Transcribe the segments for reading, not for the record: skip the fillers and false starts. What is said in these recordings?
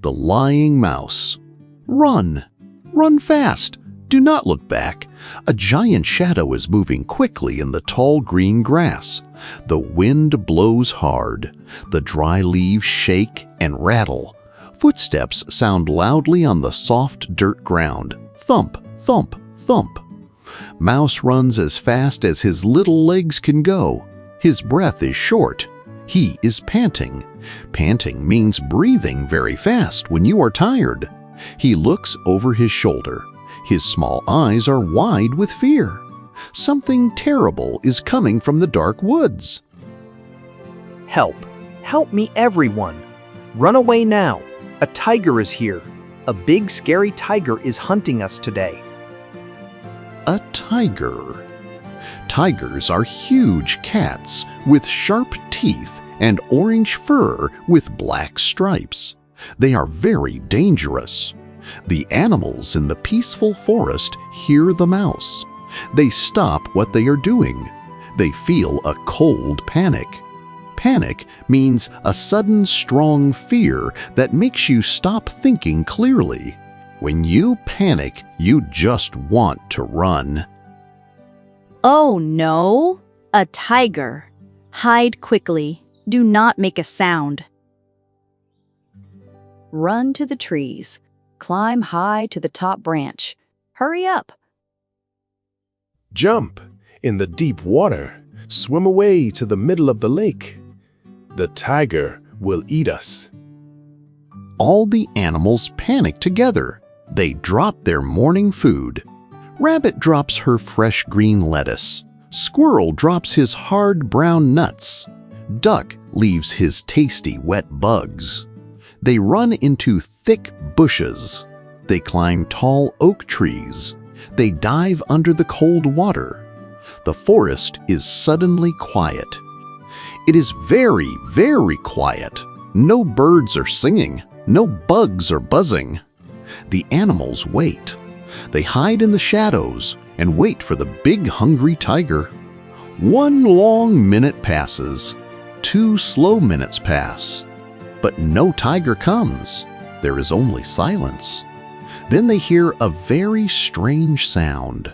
The lying mouse. Run! Run fast! Do not look back. A giant shadow is moving quickly in the tall green grass. The wind blows hard. The dry leaves shake and rattle. Footsteps sound loudly on the soft dirt ground. Thump, thump, thump. Mouse runs as fast as his little legs can go. His breath is short. He is panting. Panting means breathing very fast when you are tired. He looks over his shoulder. His small eyes are wide with fear. Something terrible is coming from the dark woods. Help! Help me, everyone! Run away now! A tiger is here. A big, scary tiger is hunting us today. A tiger. Tigers are huge cats with sharp teeth and orange fur with black stripes. They are very dangerous. The animals in the peaceful forest hear the mouse. They stop what they are doing. They feel a cold panic. Panic means a sudden strong fear that makes you stop thinking clearly. When you panic, you just want to run. Oh no! A tiger! Hide quickly. Do not make a sound. Run to the trees. Climb high to the top branch. Hurry up! Jump in the deep water. Swim away to the middle of the lake. The tiger will eat us. All the animals panic together. They drop their morning food. Rabbit drops her fresh green lettuce. Squirrel drops his hard brown nuts. Duck leaves his tasty wet bugs. They run into thick bushes. They climb tall oak trees. They dive under the cold water. The forest is suddenly quiet. It is very, very quiet. No birds are singing. No bugs are buzzing. The animals wait. They hide in the shadows and wait for the big hungry tiger. 1 long minute passes. 2 slow minutes pass. But no tiger comes. There is only silence. Then they hear a very strange sound.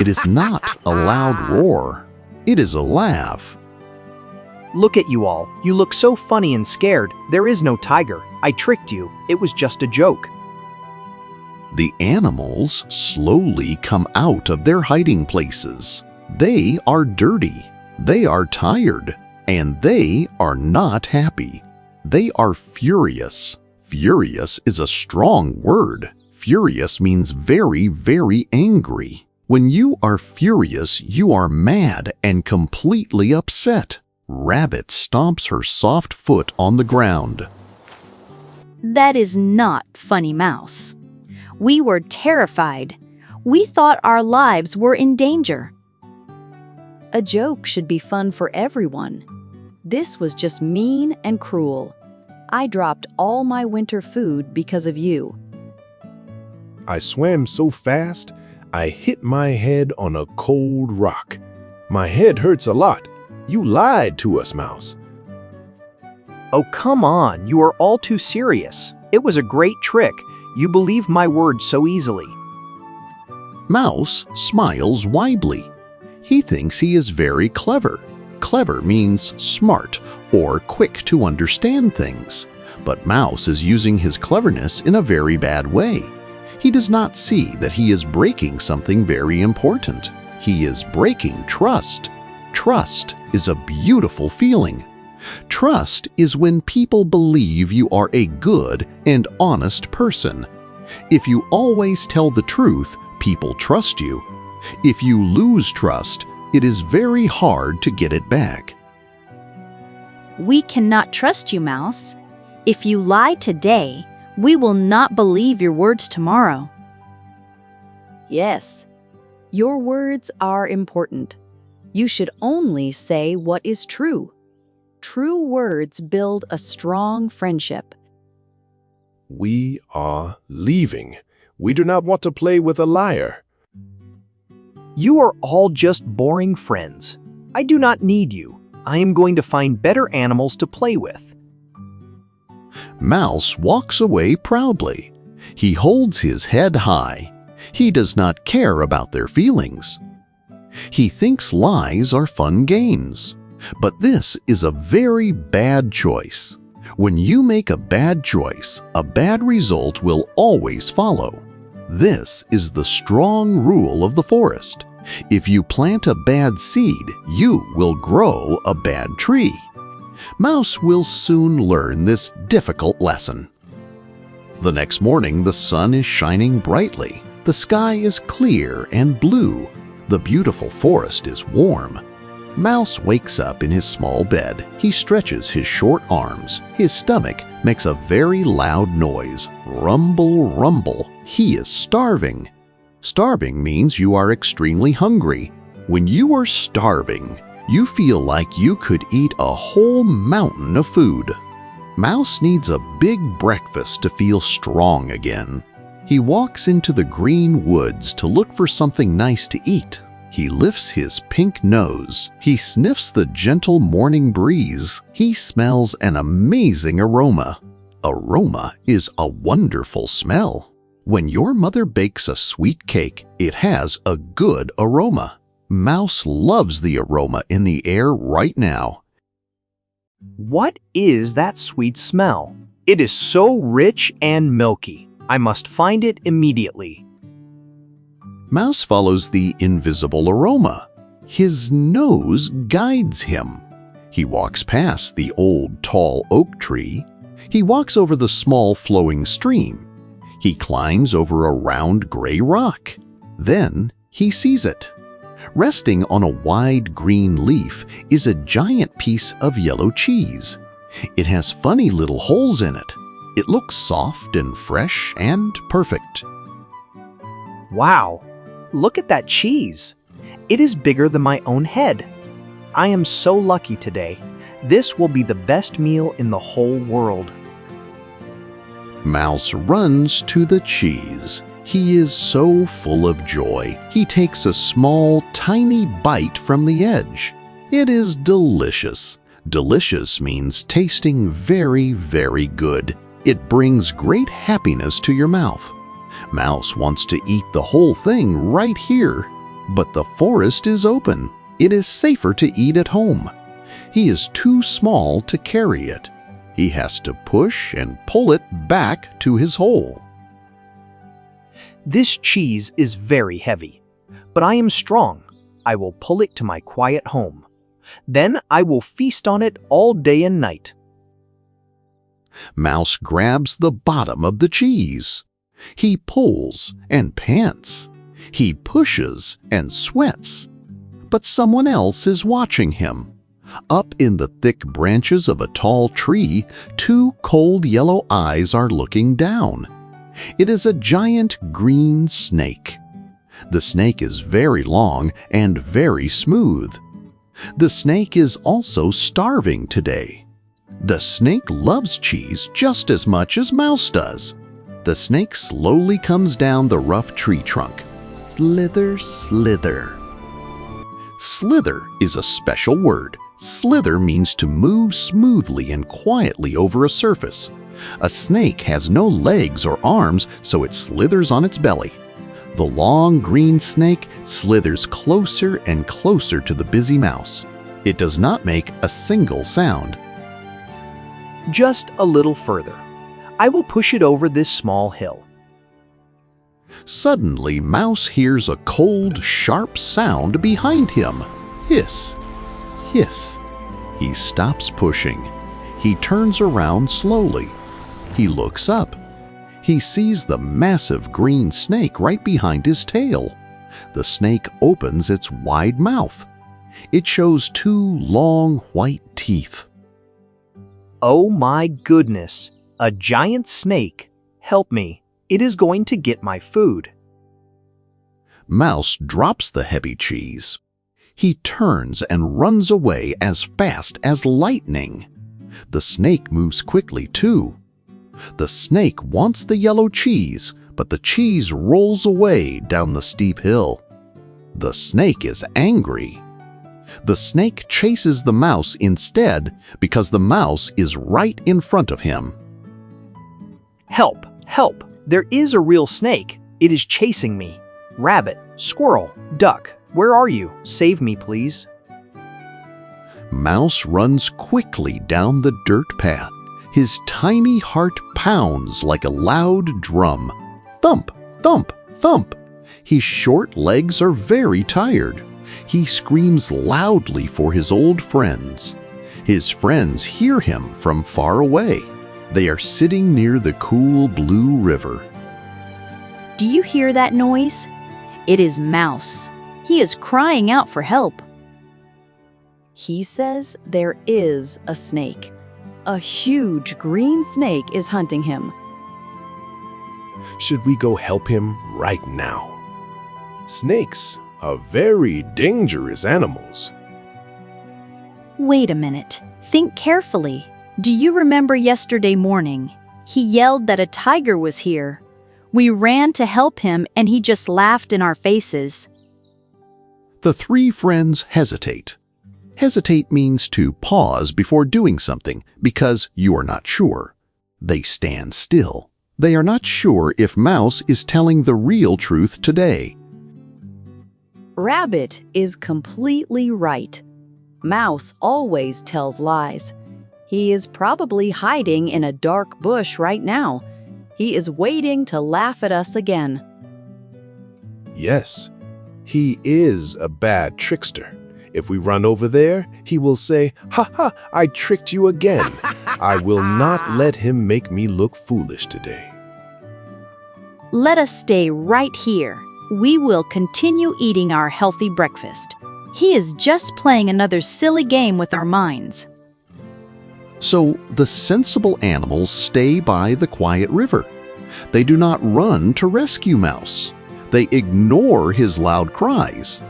It is not a loud roar. It is a laugh. Look at you all. You look so funny and scared. There is no tiger. I tricked you. It was just a joke. The animals slowly come out of their hiding places. They are dirty. They are tired. And they are not happy. They are furious. Furious is a strong word. Furious means very, very angry. When you are furious, you are mad and completely upset. Rabbit stomps her soft foot on the ground. That is not funny, Mouse. We were terrified. We thought our lives were in danger. A joke should be fun for everyone. This was just mean and cruel. I dropped all my winter food because of you. I swam so fast, I hit my head on a cold rock. My head hurts a lot. You lied to us, Mouse. Oh, come on. You are all too serious. It was a great trick. You believe my word so easily. Mouse smiles widely. He thinks he is very clever. Clever means smart or quick to understand things. But Mouse is using his cleverness in a very bad way. He does not see that he is breaking something very important. He is breaking trust. Trust is a beautiful feeling. Trust is when people believe you are a good and honest person. If you always tell the truth, people trust you. If you lose trust, it is very hard to get it back. We cannot trust you, Mouse. If you lie today, we will not believe your words tomorrow. Yes, your words are important. You should only say what is true. True words build a strong friendship. We are leaving. We do not want to play with a liar. You are all just boring friends. I do not need you. I am going to find better animals to play with. Mouse walks away proudly. He holds his head high. He does not care about their feelings. He thinks lies are fun games. But this is a very bad choice. When you make a bad choice, a bad result will always follow. This is the strong rule of the forest. If you plant a bad seed, you will grow a bad tree. Mouse will soon learn this difficult lesson. The next morning, the sun is shining brightly. The sky is clear and blue. The beautiful forest is warm. Mouse wakes up in his small bed. He stretches his short arms. His stomach makes a very loud noise. Rumble, rumble. He is starving. Starving means you are extremely hungry. When you are starving, you feel like you could eat a whole mountain of food. Mouse needs a big breakfast to feel strong again. He walks into the green woods to look for something nice to eat. He lifts his pink nose. He sniffs the gentle morning breeze. He smells an amazing aroma. Aroma is a wonderful smell. When your mother bakes a sweet cake, it has a good aroma. Mouse loves the aroma in the air right now. What is that sweet smell? It is so rich and milky. I must find it immediately. Mouse follows the invisible aroma. His nose guides him. He walks past the old tall oak tree. He walks over the small flowing stream. He climbs over a round gray rock. Then he sees it. Resting on a wide green leaf is a giant piece of yellow cheese. It has funny little holes in it. It looks soft and fresh and perfect. Wow! Look at that cheese. It is bigger than my own head. I am so lucky today. This will be the best meal in the whole world. Mouse runs to the cheese. He is so full of joy. He takes a small, tiny bite from the edge. It is delicious. Delicious means tasting very, very good. It brings great happiness to your mouth. Mouse wants to eat the whole thing right here, but the forest is open. It is safer to eat at home. He is too small to carry it. He has to push and pull it back to his hole. This cheese is very heavy, but I am strong. I will pull it to my quiet home. Then I will feast on it all day and night. Mouse grabs the bottom of the cheese. He pulls and pants. He pushes and sweats. But someone else is watching him. Up in the thick branches of a tall tree, two cold yellow eyes are looking down. It is a giant green snake. The snake is very long and very smooth. The snake is also starving today. The snake loves cheese just as much as Mouse does. The snake slowly comes down the rough tree trunk. Slither, slither. Slither is a special word. Slither means to move smoothly and quietly over a surface. A snake has no legs or arms, so it slithers on its belly. The long green snake slithers closer and closer to the busy mouse. It does not make a single sound. Just a little further. I will push it over this small hill. Suddenly, Mouse hears a cold, sharp sound behind him. Hiss, hiss. He stops pushing. He turns around slowly. He looks up. He sees the massive green snake right behind his tail. The snake opens its wide mouth. It shows two long white teeth. Oh my goodness! A giant snake! Help me! It is going to get my food. Mouse drops the heavy cheese. He turns and runs away as fast as lightning. The snake moves quickly too. The snake wants the yellow cheese, but the cheese rolls away down the steep hill. The snake is angry. The snake chases the mouse instead because the mouse is right in front of him. Help! Help! There is a real snake. It is chasing me. Rabbit, squirrel, duck, where are you? Save me, please. Mouse runs quickly down the dirt path. His tiny heart pounds like a loud drum. Thump, thump, thump. His short legs are very tired. He screams loudly for his old friends. His friends hear him from far away. They are sitting near the cool blue river. Do you hear that noise? It is Mouse. He is crying out for help. He says there is a snake. A huge green snake is hunting him. Should we go help him right now? Snakes are very dangerous animals. Wait a minute. Think carefully. Do you remember yesterday morning? He yelled that a tiger was here. We ran to help him and he just laughed in our faces. The three friends hesitate. Hesitate means to pause before doing something because you are not sure. They stand still. They are not sure if Mouse is telling the real truth today. Rabbit is completely right. Mouse always tells lies. He is probably hiding in a dark bush right now. He is waiting to laugh at us again. Yes, he is a bad trickster. If we run over there, he will say, "Ha ha, I tricked you again." I will not let him make me look foolish today. Let us stay right here. We will continue eating our healthy breakfast. He is just playing another silly game with our minds. So the sensible animals stay by the quiet river. They do not run to rescue Mouse. They ignore his loud cries.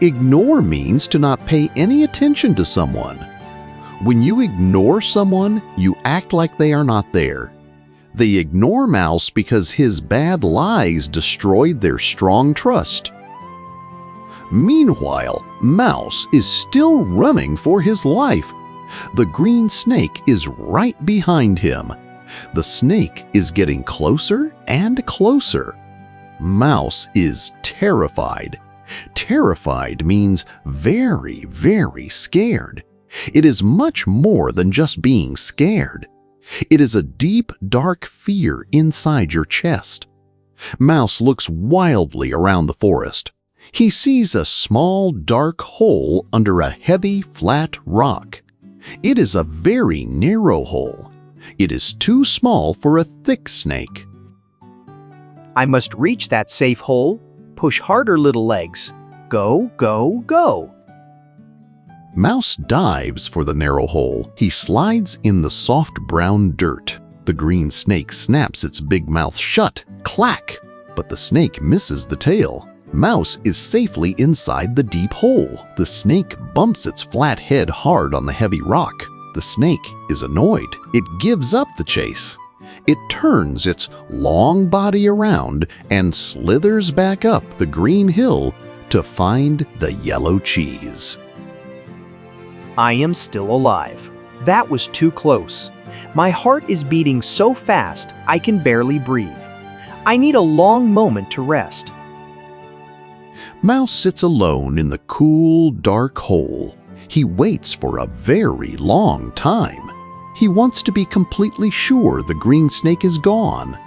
Ignore means to not pay any attention to someone. When you ignore someone, you act like they are not there. They ignore Mouse because his bad lies destroyed their strong trust. Meanwhile, Mouse is still running for his life. The green snake is right behind him. The snake is getting closer and closer. Mouse is terrified. Terrified means very, very scared. It is much more than just being scared. It is a deep, dark fear inside your chest. Mouse looks wildly around the forest. He sees a small, dark hole under a heavy, flat rock. It is a very narrow hole. It is too small for a thick snake. I must reach that safe hole. Push harder, little legs. Go, go, go. Mouse dives for the narrow hole. He slides in the soft brown dirt. The green snake snaps its big mouth shut. Clack! But the snake misses the tail. Mouse is safely inside the deep hole. The snake bumps its flat head hard on the heavy rock. The snake is annoyed. It gives up the chase. It turns its long body around and slithers back up the green hill to find the yellow cheese. I am still alive. That was too close. My heart is beating so fast I can barely breathe. I need a long moment to rest. Mouse sits alone in the cool, dark hole. He waits for a very long time. He wants to be completely sure the green snake is gone.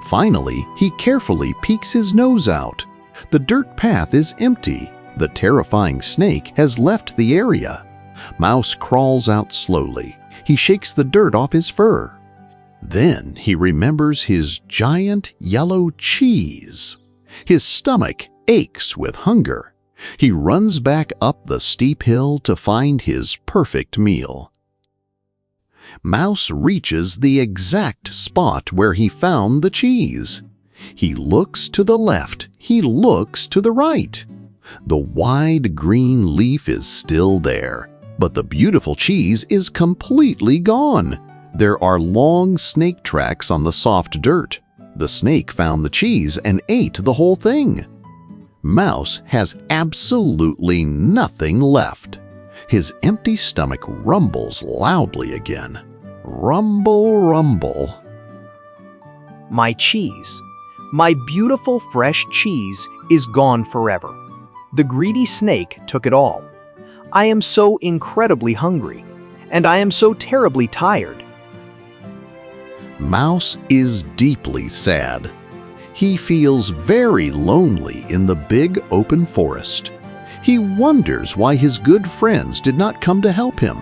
Finally, he carefully peeks his nose out. The dirt path is empty. The terrifying snake has left the area. Mouse crawls out slowly. He shakes the dirt off his fur. Then he remembers his giant yellow cheese. His stomach aches with hunger. He runs back up the steep hill to find his perfect meal. Mouse reaches the exact spot where he found the cheese. He looks to the left. He looks to the right. The wide green leaf is still there, but the beautiful cheese is completely gone. There are long snake tracks on the soft dirt. The snake found the cheese and ate the whole thing. Mouse has absolutely nothing left. His empty stomach rumbles loudly again. Rumble, rumble. My cheese. My beautiful fresh cheese is gone forever. The greedy snake took it all. I am so incredibly hungry, and I am so terribly tired. Mouse is deeply sad. He feels very lonely in the big open forest. He wonders why his good friends did not come to help him.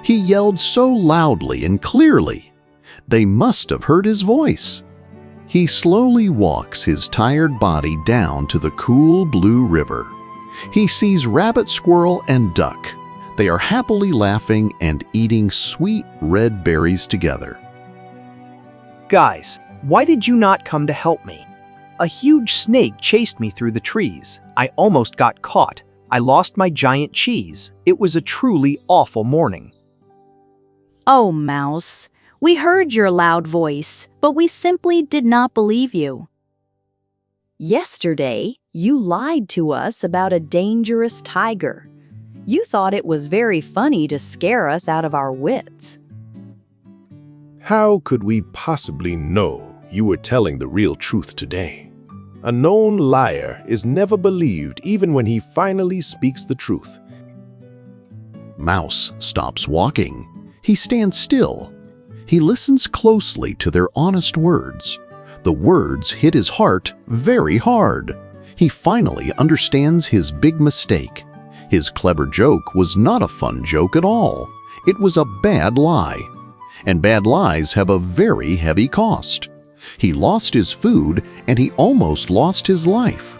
He yelled so loudly and clearly. They must have heard his voice. He slowly walks his tired body down to the cool blue river. He sees rabbit, squirrel, and duck. They are happily laughing and eating sweet red berries together. Guys, why did you not come to help me? A huge snake chased me through the trees. I almost got caught. I lost my giant cheese. It was a truly awful morning. Oh, Mouse, we heard your loud voice, but we simply did not believe you. Yesterday, you lied to us about a dangerous tiger. You thought it was very funny to scare us out of our wits. How could we possibly know you were telling the real truth today? A known liar is never believed even when he finally speaks the truth. Mouse stops walking. He stands still. He listens closely to their honest words. The words hit his heart very hard. He finally understands his big mistake. His clever joke was not a fun joke at all. It was a bad lie. And bad lies have a very heavy cost. He lost his food and he almost lost his life.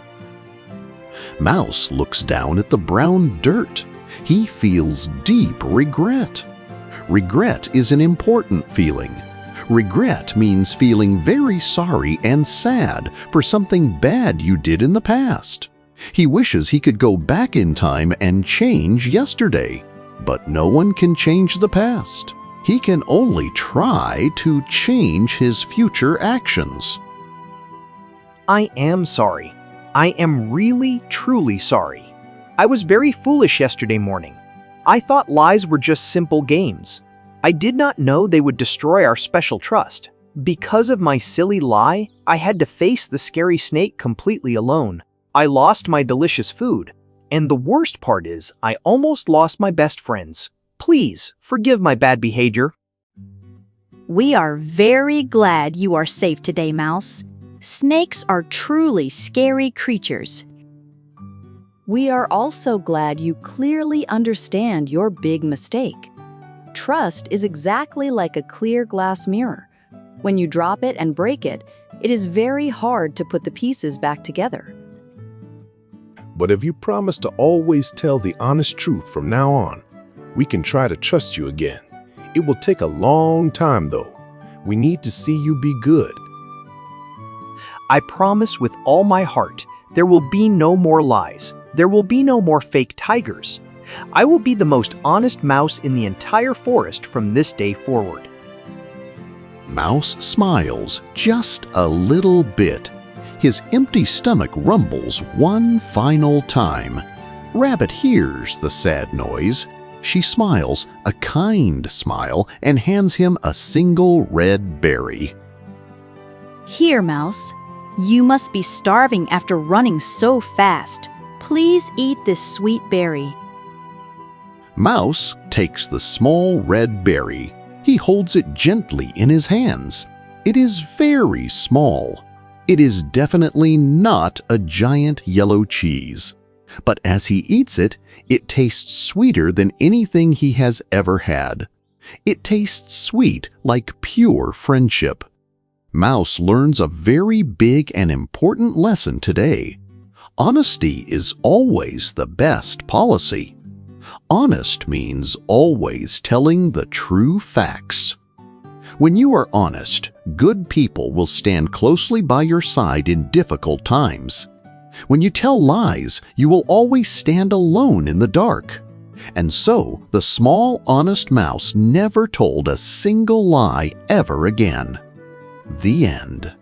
Mouse looks down at the brown dirt. He feels deep regret. Regret is an important feeling. Regret means feeling very sorry and sad for something bad you did in the past. He wishes he could go back in time and change yesterday, but no one can change the past. He can only try to change his future actions. I am sorry. I am really, truly sorry. I was very foolish yesterday morning. I thought lies were just simple games. I did not know they would destroy our special trust. Because of my silly lie, I had to face the scary snake completely alone. I lost my delicious food. And the worst part is, I almost lost my best friends. Please, forgive my bad behavior. We are very glad you are safe today, Mouse. Snakes are truly scary creatures. We are also glad you clearly understand your big mistake. Trust is exactly like a clear glass mirror. When you drop it and break it, it is very hard to put the pieces back together. But if you promise to always tell the honest truth from now on, we can try to trust you again. It will take a long time, though. We need to see you be good. I promise with all my heart, there will be no more lies. There will be no more fake tigers. I will be the most honest mouse in the entire forest from this day forward. Mouse smiles just a little bit. His empty stomach rumbles one final time. Rabbit hears the sad noise. She smiles a kind smile and hands him a single red berry. Here, Mouse. You must be starving after running so fast. Please eat this sweet berry. Mouse takes the small red berry. He holds it gently in his hands. It is very small. It is definitely not a giant yellow cheese. But as he eats it, it tastes sweeter than anything he has ever had. It tastes sweet like pure friendship. Mouse learns a very big and important lesson today. Honesty is always the best policy. Honest means always telling the true facts. When you are honest, good people will stand closely by your side in difficult times. When you tell lies, you will always stand alone in the dark. And so, the small, honest mouse never told a single lie ever again. The end.